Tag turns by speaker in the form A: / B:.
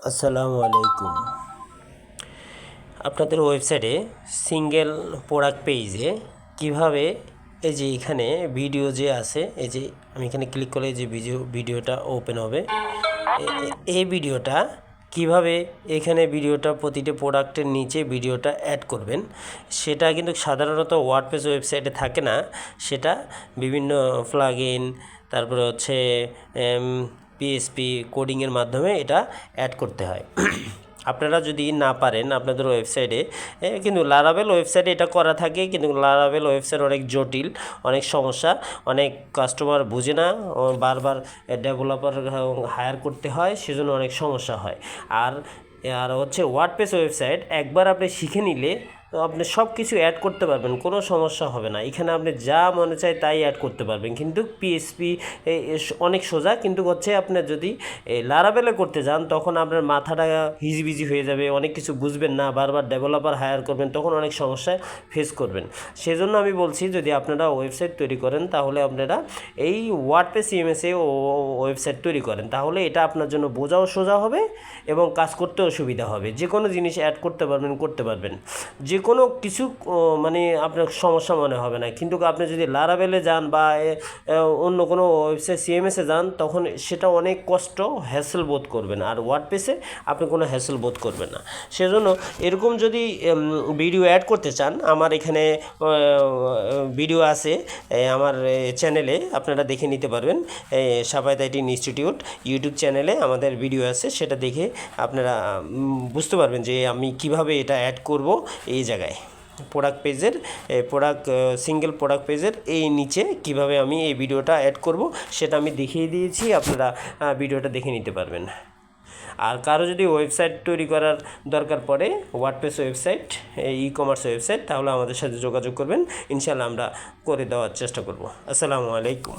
A: আসসালামু আলাইকুম। আপনাদের ওয়েবসাইটে সিঙ্গেল প্রোডাক্ট পেজে কিভাবে এই যে এখানে ভিডিও যে আছে, এই যে আমি এখানে ক্লিক করলে যে ভিডিওটা ওপেন হবে, এই ভিডিওটা কিভাবে এখানে ভিডিওটা প্রতিটি প্রোডাক্টের নিচে ভিডিওটা অ্যাড করবেন, সেটা কিন্তু সাধারণত ওয়ার্ডপ্রেস ওয়েবসাইটে থাকে না। সেটা বিভিন্ন প্লাগইন, তারপরে হচ্ছে পিএসপি কোডিংয়ের মাধ্যমে এটা অ্যাড করতে হয়। আপনারা যদি না পারেন আপনাদের ওয়েবসাইটে, কিন্তু লারাভেল ওয়েবসাইটে এটা করা থাকে, কিন্তু লারাভেল ওয়েবসাইট অনেক জটিল, অনেক সমস্যা, অনেক কাস্টমার বুঝে না, বারবার ডেভেলপার হায়ার করতে হয়, সেজন্য অনেক সমস্যা হয়। আর আর হচ্ছে ওয়ার্ডপ্রেস ওয়েবসাইট একবার আপনি শিখে নিলে তো আপনি সব কিছু অ্যাড করতে পারবেন, কোনো সমস্যা হবে না। এখানে আপনি যা মনে চায় তাই অ্যাড করতে পারবেন, কিন্তু পিএসপি অনেক সোজা। কিন্তু হচ্ছে আপনার যদি লারাভেলে করতে যান তখন আপনার মাথাটা হিজিবিজি হয়ে যাবে, অনেক কিছু বুঝবেন না, বারবার ডেভেলপার হায়ার করবেন, তখন অনেক সমস্যায় ফেস করবেন। সেজন্য আমি বলছি, যদি আপনারা ওয়েবসাইট তৈরি করেন তাহলে আপনারা এই ওয়ার্ডপ্রেস সিএমএসে ওয়েবসাইট তৈরি করেন, তাহলে এটা আপনার জন্য বোঝাও সোজা হবে এবং কাজ করতেও সুবিধা হবে। যে কোনো জিনিস অ্যাড করতে পারবেন, যে কোনো কিছু মানে আপনার সমস্যা মনে হবে না। কিন্তু আপনি যদি লারাভেলে যান বা অন্য কোনো ওয়েবসাইট সিএমএসে যান, তখন সেটা অনেক কষ্ট, হ্যাসেল বোধ করবেন। আর ওয়ার্ডপ্রেসে আপনি কোনো হ্যাসেল বোধ করবেন না। সেজন্য এরকম যদি ভিডিও অ্যাড করতে চান, আমার এখানে ভিডিও আছে আমার চ্যানেলে, আপনারা দেখে নিতে পারবেন। সাফায়েত আইটি ইনস্টিটিউট ইউটিউব চ্যানেলে আমাদের ভিডিও আছে, সেটা দেখে আপনারা বুঝতে পারবেন যে আমি কিভাবে এটা অ্যাড করব। এই জায়গায় সিঙ্গেল প্রোডাক্ট পেজের এই নিচে কিভাবে আমি এই ভিডিওটা অ্যাড করব সেটা আমি দেখিয়ে দিয়েছি, আপনারা ভিডিওটা দেখে নিতে পারবেন। আর কারো যদি ওয়েবসাইট তৈরি করার দরকার পড়ে, WordPress website, e commerce website, তাহলে আমাদের সাথে যোগাযোগ করবেন, ইনশাআল্লাহ আমরা করে দেওয়ার চেষ্টা করব। আসসালামু আলাইকুম।